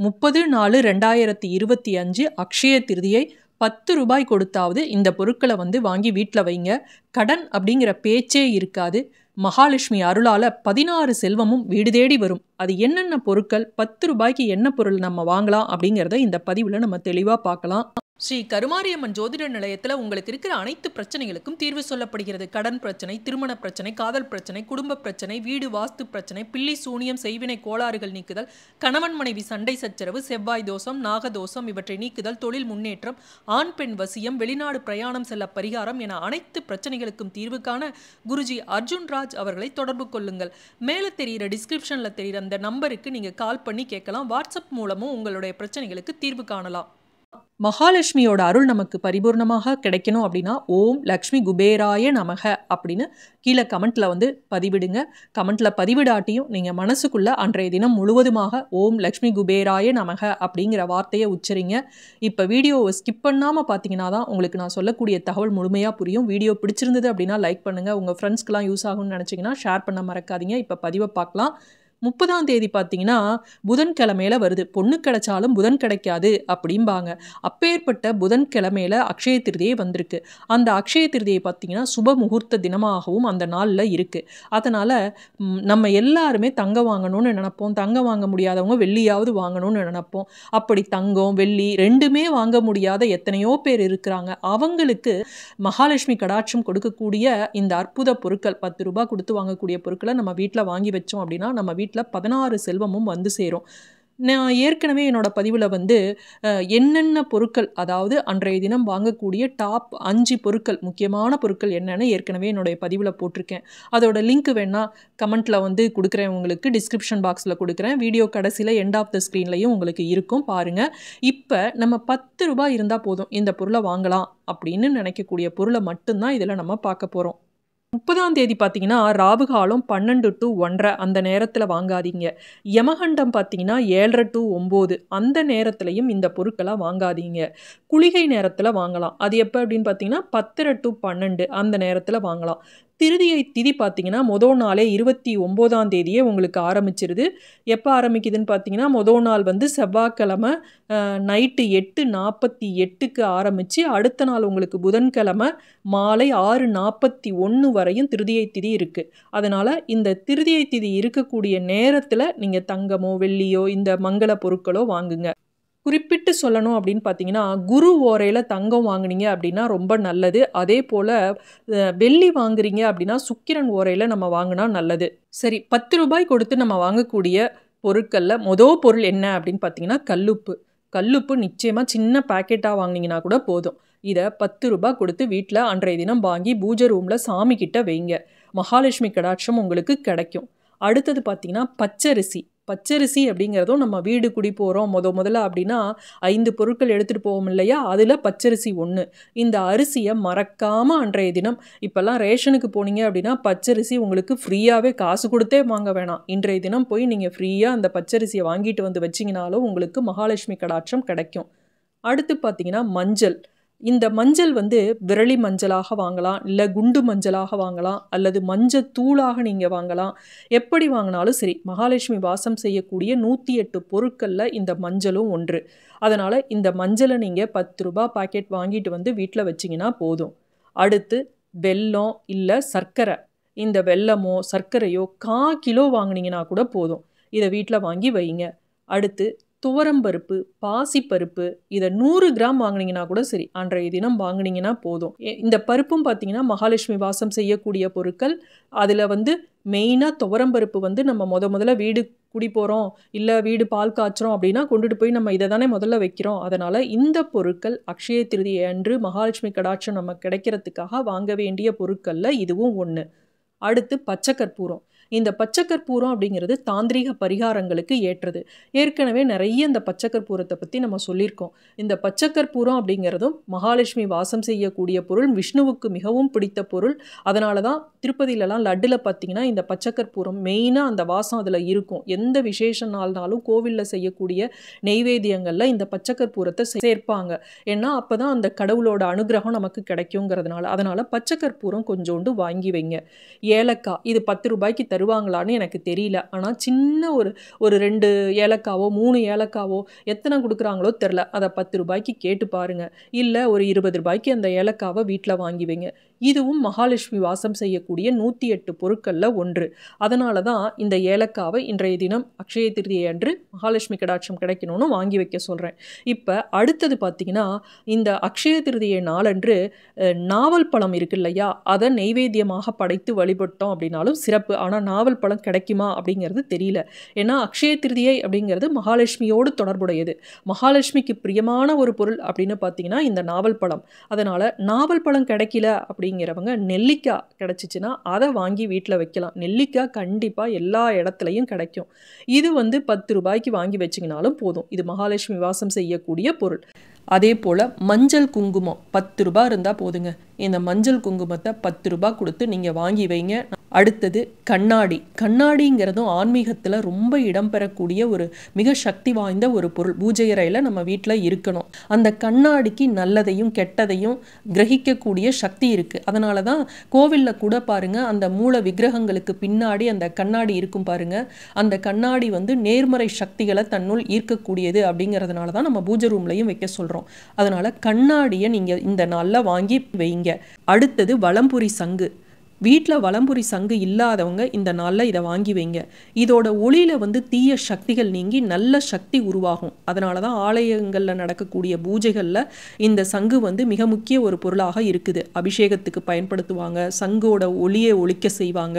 30/4/2025 அக்ஷய திருதியை 10 ரூபாய் கொடுத்தாவது இந்த பொருட்களை வாங்கி வீட்டில் வைங்க. கடன் அப்படிங்கிற பேச்சே இருக்காது. மகாலட்சுமி அருளால் 16 செல்வமும் வீடு தேடி வரும். அது என்னென்ன பொருட்கள், 10 ரூபாய்க்கு என்ன பொருள் நம்ம வாங்கலாம் அப்படிங்கிறத இந்த பதிவில் நம்ம தெளிவாக பார்க்கலாம். ஸ்ரீ கருமாரியம்மன் ஜோதிட நிலையத்தில் உங்களுக்கு இருக்கிற அனைத்து பிரச்சனைகளுக்கும் தீர்வு சொல்லப்படுகிறது. கடன் பிரச்சனை, திருமண பிரச்சனை, காதல் பிரச்சனை, குடும்ப பிரச்சனை, வீடு வாஸ்து பிரச்சனை, பில்லி சூனியம், செய்வினை கோளாறுகள் நீக்குதல், கணவன் மனைவி சண்டை சச்சரவு, செவ்வாய் தோஷம், நாகதோஷம் இவற்றை நீக்குதல், தொழில் முன்னேற்றம், ஆண் பெண் வசியம், வெளிநாடு பிரயாணம் செல்ல பரிகாரம் என அனைத்து பிரச்சனைகளுக்கும் தீர்வு காண குருஜி அர்ஜுன் ராஜ் அவர்களை தொடர்பு கொள்ளுங்கள். மேலே தெரிகிற டிஸ்கிரிப்ஷனில் தெரிகிற அந்த நம்பருக்கு நீங்கள் கால் பண்ணி கேட்கலாம். வாட்ஸ்அப் மூலமும் உங்களுடைய பிரச்சனைகளுக்கு தீர்வு காணலாம். மகாலட்சுமியோட அருள் நமக்கு பரிபூர்ணமாக கிடைக்கணும் அப்படின்னா ஓம் லக்ஷ்மி குபேராய நமக அப்படின்னு கீழே கமெண்ட்டில் பதிவிடுங்க. கமெண்ட்டில் பதிவிடாட்டியும் நீங்கள் மனசுக்குள்ளே அன்றைய தினம் முழுவதுமாக ஓம் லக்ஷ்மி குபேராய நமக அப்படிங்கிற வார்த்தையை உச்சரிங்க. இப்போ வீடியோவை ஸ்கிப் பண்ணாமல் பார்த்தீங்கன்னா தான் உங்களுக்கு நான் சொல்லக்கூடிய தகவல் முழுமையாக புரியும். வீடியோ பிடிச்சிருந்தது அப்படின்னா லைக் பண்ணுங்கள். உங்கள் ஃப்ரெண்ட்ஸ்க்கெலாம் யூஸ் ஆகும்னு நினச்சிங்கன்னா ஷேர் பண்ண மறக்காதீங்க. இப்போ பதிவை பார்க்கலாம். 30ஆம் தேதி பார்த்தீங்கன்னா புதன்கிழமையில வருது. பொண்ணு கிடைச்சாலும் புதன் கிடைக்காது அப்படிம்பாங்க. அப்பேற்பட்ட புதன்கிழமையில அக்ஷய திருதியை வந்திருக்கு. அந்த அக்ஷய திருதியை பார்த்தீங்கன்னா சுப முகூர்த்த தினமாகவும் அந்த நாளில் இருக்குது. அதனால் நம்ம எல்லாருமே தங்கம் வாங்கணும்னு நினைப்போம். தங்கம் வாங்க முடியாதவங்க வெள்ளியாவது வாங்கணும்னு நினைப்போம். அப்படி தங்கம் வெள்ளி ரெண்டுமே வாங்க முடியாத எத்தனையோ பேர் இருக்கிறாங்க. அவங்களுக்கு மகாலட்சுமி கடாட்சம் கொடுக்கக்கூடிய இந்த அற்புத பொருட்கள் 10 ரூபாய் கொடுத்து வாங்கக்கூடிய பொருட்களை நம்ம வீட்டில் வாங்கி வச்சோம் அப்படின்னா நம்ம வீட்டில் 16 செல்வமும் சேரும். நான் ஏற்கனவே என்னோட பதிவில் என்னென்ன பொருட்கள், அதாவது அன்றைய தினம் வாங்கக்கூடிய டாப் 5 பொருட்கள், முக்கியமான பொருட்கள் என்னென்னு ஏற்கனவே என்னுடைய பதிவில் போட்டிருக்கேன். அதோட லிங்க் வேணால் கமெண்ட்டில் கொடுக்குறேன், உங்களுக்கு டிஸ்கிரிப்ஷன் பாக்ஸில் கொடுக்குறேன். வீடியோ கடைசியில் எண்ட் ஆஃப் த ஸ்க்ரீன்லையும் உங்களுக்கு இருக்கும், பாருங்கள். இப்போ நம்ம 10 ரூபாய் இருந்தால் போதும் இந்த பொருளை வாங்கலாம் அப்படின்னு நினைக்கக்கூடிய பொருளை மட்டும்தான் இதில் நம்ம பார்க்க போகிறோம். 30ஆம் தேதி பார்த்தீங்கன்னா ராவுகாலம் 12 to 1:30 அந்த நேரத்தில் வாங்காதீங்க. யமகண்டம் பார்த்தீங்கன்னா 7:30 to 9 அந்த நேரத்துலையும் இந்த பொருட்களை வாங்காதீங்க. குளிகை நேரத்தில் வாங்கலாம். அது எப்போ அப்படின்னு பார்த்தீங்கன்னா 10:30 to 12 அந்த நேரத்தில் வாங்கலாம். திருதியை திதி பார்த்தீங்கன்னா மொதல் நாளே 29ஆம் தேதியே உங்களுக்கு ஆரம்பிச்சிருது. எப்போ ஆரம்பிக்குதுன்னு பார்த்தீங்கன்னா மொதல் நாள் செவ்வாய்க்கிழமை நைட்டு 8:48க்கு ஆரம்பித்து அடுத்த நாள் உங்களுக்கு புதன்கிழமை மாலை 6:41 வரையும் திருதியை திதி இருக்குது. அதனால் இந்த திருதியை திதி இருக்கக்கூடிய நேரத்தில் நீங்கள் தங்கமோ வெள்ளியோ இந்த மங்கள பொருட்களோ வாங்குங்க. குறிப்பிட்டு சொல்லணும் அப்படின்னு பார்த்தீங்கன்னா குரு ஓரையில் தங்கம் வாங்கினீங்க அப்படின்னா ரொம்ப நல்லது. அதே போல் வெள்ளி வாங்குறீங்க அப்படின்னா சுக்கிரன் ஓரையில் நம்ம வாங்கினா நல்லது. சரி, 10 ரூபாய் கொடுத்து நம்ம வாங்கக்கூடிய பொருட்களில் மொதல் பொருள் என்ன அப்படின்னு பார்த்தீங்கன்னா கல்லுப்பு. கல்லுப்பு நிச்சயமாக சின்ன பேக்கெட்டாக வாங்கினீங்கன்னா கூட போதும். இதை 10 ரூபாய் கொடுத்து வீட்டில் அன்றைய தினம் வாங்கி பூஜை ரூமில் சாமி கிட்ட வைங்க. மகாலட்சுமி கடாட்சம் உங்களுக்கு கிடைக்கும். அடுத்தது பார்த்தீங்கன்னா பச்சரிசி. பச்சரிசி அப்படிங்கிறதும் நம்ம வீடு குடி போகிறோம் முதல்ல அப்படின்னா 5 பொருட்கள் எடுத்துகிட்டு போவோம் இல்லையா, அதில் பச்சரிசி 1. இந்த அரிசியை மறக்காமல் அன்றைய தினம், இப்போல்லாம் ரேஷனுக்கு போனீங்க அப்படின்னா பச்சரிசி உங்களுக்கு ஃப்ரீயாகவே காசு கொடுத்தே வாங்க வேணாம். இன்றைய தினம் போய் நீங்கள் ஃப்ரீயாக அந்த பச்சரிசியை வாங்கிட்டு வச்சிங்கனாலும் உங்களுக்கு மகாலட்சுமி கடாட்சம் கிடைக்கும். அடுத்து பார்த்தீங்கன்னா மஞ்சள். இந்த மஞ்சள் விரலி மஞ்சளாக வாங்கலாம், இல்லை குண்டு மஞ்சளாக வாங்கலாம், அல்லது மஞ்சள் தூளாக நீங்கள் வாங்கலாம். எப்படி வாங்கினாலும் சரி, மகாலட்சுமி வாசம் செய்யக்கூடிய 108 பொருட்களில் இந்த மஞ்சளும் ஒன்று. அதனால் இந்த மஞ்சளை நீங்கள் 10 ரூபாய் பாக்கெட் வாங்கிட்டு வீட்டில் வச்சிங்கன்னா போதும். அடுத்து வெல்லம் இல்லை சர்க்கரை. இந்த வெல்லமோ சர்க்கரையோ 1/4 கிலோ வாங்கினீங்கன்னா கூட போதும். இதை வீட்டில் வாங்கி வைங்க. அடுத்து துவரம்பருப்பு, பாசிப்பருப்பு, இதை 100 கிராம் வாங்கினீங்கன்னா கூட சரி, அன்றைய தினம் வாங்கினீங்கன்னா போதும். இந்த பருப்பும் பார்த்தீங்கன்னா மகாலட்சுமி வாசம் செய்யக்கூடிய பொருட்கள். அதில் மெயினாக துவரம்பருப்பு நம்ம முதல்ல வீடு குடி போகிறோம், இல்லை வீடு பால் காய்ச்சுறோம் அப்படின்னா கொண்டுட்டு போய் நம்ம இதை தானே முதல்ல வைக்கிறோம். அதனால் இந்த பொருட்கள் அக்ஷய திருதியை அன்று மகாலட்சுமி கடாட்சம் நம்ம கிடைக்கிறதுக்காக வாங்க வேண்டிய பொருட்களில் இதுவும் ஒன்று. அடுத்து பச்சை கற்பூரம். இந்த பச்சை கற்பூரம் அப்படிங்கிறது தாந்திரீக பரிகாரங்களுக்கு ஏற்றது. ஏற்கனவே நிறைய இந்த பச்சை கற்பூரத்தை பற்றி நம்ம சொல்லியிருக்கோம். இந்த பச்சை கற்பூரம் அப்படிங்கிறதும் மகாலட்சுமி வாசம் செய்யக்கூடிய பொருள், விஷ்ணுவுக்கு மிகவும் பிடித்த பொருள். அதனால தான் திருப்பதியிலலாம் லட்டில் பார்த்தீங்கன்னா இந்த பச்சை கற்பூரம் மெயினாக அந்த வாசம் அதில் இருக்கும். எந்த விசேஷ நாள்னாலும் கோவிலில் செய்யக்கூடிய நெய்வேத்தியங்களில் இந்த பச்சை கற்பூரத்தை சேர்ப்பாங்க. ஏன்னா அப்போ தான் அந்த கடவுளோட அனுகிரகம் நமக்கு கிடைக்குங்கிறதுனால. அதனால் பச்சை கற்பூரம் கொஞ்சோண்டு வாங்கி வைங்க. ஏலக்காய், இது 10 ரூபாய்க்கு தருவாங்களான்னு எனக்கு தெரியல. ஆனால் சின்ன ஒரு 2 ஏலக்காவோ 3 ஏலக்காவோ எத்தனை கொடுக்குறாங்களோ தெரில, அதை 10 ரூபாய்க்கு கேட்டு பாருங்க. இல்லை ஒரு 20 ரூபாய்க்கு அந்த ஏலக்காவை வீட்டில் வாங்கி வைங்க. இதுவும் மகாலட்சுமி வாசம் செய்யக்கூடிய 108 பொருட்களில் ஒன்று. அதனால தான் இந்த ஏலக்காவை இன்றைய தினம் அக்ஷய திருதியை அன்று மகாலட்சுமி கடாட்சம் கிடைக்கணும்னு வாங்கி வைக்க சொல்கிறேன். இப்போ அடுத்தது பார்த்திங்கன்னா, இந்த அக்ஷய திருதியை நாளன்று நாவல் பழம் இருக்கு இல்லையா, அதை நெய்வேத்தியமாக படைத்து வழிபட்டோம் அப்படின்னாலும் சிறப்பு. ஆனால் நாவல் பழம் கிடைக்குமா அப்படிங்கிறது தெரியல. ஏன்னா அக்ஷய திருதியை அப்படிங்கிறது மகாலட்சுமியோடு தொடர்புடையது. மகாலட்சுமிக்கு பிரியமான ஒரு பொருள் அப்படின்னு பார்த்தீங்கன்னா இந்த நாவல் பழம். அதனால் நாவல் பழம் கிடைக்கல அப்படிங்கிறவங்க நெல்லிக்காய் கிடைச்சிச்சுன்னா அதை வாங்கி வீட்டில் வைக்கலாம். நெல்லிக்காய் கண்டிப்பாக எல்லா இடத்துலையும் கிடைக்கும். இது 10 ரூபாய்க்கு வாங்கி வச்சிங்கனாலும் போதும். இது மகாலட்சுமி வாசம் செய்யக்கூடிய பொருள். அதே போல் மஞ்சள் குங்குமம் 10 ரூபாய் இருந்தால் போதுங்க. இந்த மஞ்சள் குங்குமத்தை 10 ரூபாய் கொடுத்து நீங்கள் வாங்கி வைங்க. அடுத்தது கண்ணாடி. கண்ணாடிங்கிறதும் ஆன்மீகத்தில் ரொம்ப இடம்பெறக்கூடிய ஒரு மிக சக்தி வாய்ந்த ஒரு பொருள். பூஜை அறையில் நம்ம வீட்டில் இருக்கணும். அந்த கண்ணாடிக்கு நல்லதையும் கெட்டதையும் கிரகிக்கக்கூடிய சக்தி இருக்குது. அதனால தான் கோவிலில் கூட பாருங்கள், அந்த மூல விக்கிரகங்களுக்கு பின்னாடி அந்த கண்ணாடி இருக்கும் பாருங்கள். அந்த கண்ணாடி நேர்மறை சக்திகளை தன்னுள் ஈர்க்கக்கூடியது. அப்படிங்கிறதுனால தான் நம்ம பூஜை ரூம்லையும் வைக்க சொல்கிறோம். அதனால் கண்ணாடியை நீங்கள் இந்த நாளில் வாங்கி வைங்க. அடுத்தது வலம்புரி சங்கு. வீட்டில் வலம்புரி சங்கு இல்லாதவங்க இந்த நாளில் இதை வாங்கி வைங்க. இதோட ஒளியில் தீய சக்திகள் நீங்கி நல்ல சக்தி உருவாகும். அதனால தான் ஆலயங்களில் நடக்கக்கூடிய பூஜைகளில் இந்த சங்கு மிக முக்கிய ஒரு பொருளாக இருக்குது. அபிஷேகத்துக்கு பயன்படுத்துவாங்க. சங்கோட ஒளியை ஒலிக்க செய்வாங்க.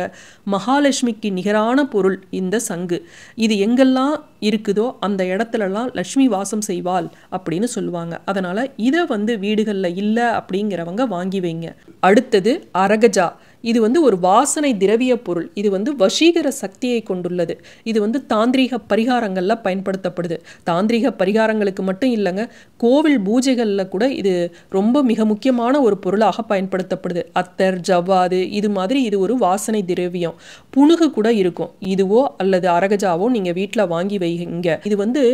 மகாலட்சுமிக்கு நிகரான பொருள் இந்த சங்கு. இது எங்கெல்லாம் இருக்குதோ அந்த இடத்துலலாம் லட்சுமி வாசம் செய்வாள் அப்படின்னு சொல்லுவாங்க. அதனால் இதை வீடுகளில் இல்லை அப்படிங்கிறவங்க வாங்கி வைங்க. அடுத்தது அரகஜா. இது ஒரு வாசனை திரவிய பொருள். இது வசீகர சக்தியை கொண்டுள்ளது. இது தாந்திரீக பரிகாரங்களில் பயன்படுத்தப்படுது. தாந்திரீக பரிகாரங்களுக்கு மட்டும் இல்லைங்க, கோவில் பூஜைகளில் கூட இது ரொம்ப மிக முக்கியமான ஒரு பொருளாக பயன்படுத்தப்படுது. அத்தர், ஜவ்வாது இது மாதிரி இது ஒரு வாசனை திரவியம். புணுகு கூட இருக்கும். இதுவோ அல்லது அரகஜாவோ நீங்கள் வீட்டில் வாங்கி வைங்க. இது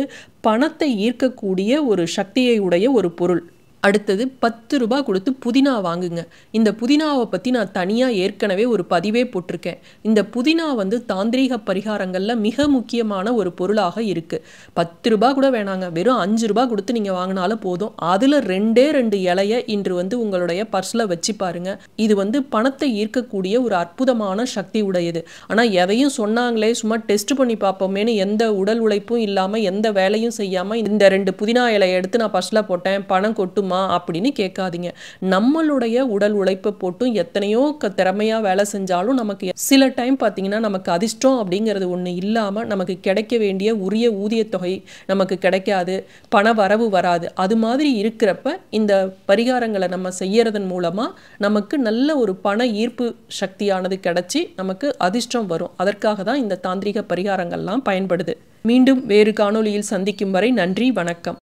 பணத்தை ஈர்க்கக்கூடிய ஒரு சக்தியை உடைய ஒரு பொருள். அடுத்தது 10 ரூபாய் கொடுத்து புதினா வாங்குங்க. இந்த புதினாவை பற்றி நான் தனியாக ஏற்கனவே ஒரு பதிவே போட்டிருக்கேன். இந்த புதினா தாந்திரீக பரிகாரங்களில் மிக முக்கியமான ஒரு பொருளாக இருக்குது. 10 ரூபாய் கூட வேணாங்க, வெறும் 5 ரூபாய் கொடுத்து நீங்கள் வாங்கினாலும் போதும். அதில் 2 இலையை இன்று உங்களுடைய பர்ஸில் வச்சு பாருங்க. இது பணத்தை ஈர்க்கக்கூடிய ஒரு அற்புதமான சக்தி உடையது. ஆனால் எதையும் சொன்னாங்களே சும்மா டெஸ்ட் பண்ணி பார்ப்போமேனு எந்த உடல் உழைப்பும் இல்லாமல் எந்த வேலையும் செய்யாமல் இந்த 2 புதினா இலையை எடுத்து நான் பர்ஸில் போட்டேன் பணம் கொட்டும் அப்படின்னு கேட்காதீங்க. நம்மளுடைய உடல் உழைப்பை போட்டும் எத்தனையோ திறமையா வேலை செஞ்சாலும் நமக்கு சில டைம் பார்த்தீங்கன்னா நமக்கு அதிர்ஷ்டம் அப்படிங்கிறது ஒன்று இல்லாமல் நமக்கு கிடைக்க வேண்டிய உரிய ஊதியத்தொகை நமக்கு கிடைக்காது, பண வரவு வராது. அது மாதிரி இருக்கிறப்ப இந்த பரிகாரங்களை நம்ம செய்யறதன் மூலமா நமக்கு நல்ல ஒரு பண ஈர்ப்பு சக்தியானது கிடைச்சி நமக்கு அதிர்ஷ்டம் வரும். அதற்காக தான் இந்த தாந்திரிக பரிகாரங்கள்லாம் பயன்படுது. மீண்டும் வேறு காணொளியில் சந்திக்கும் வரை நன்றி, வணக்கம்.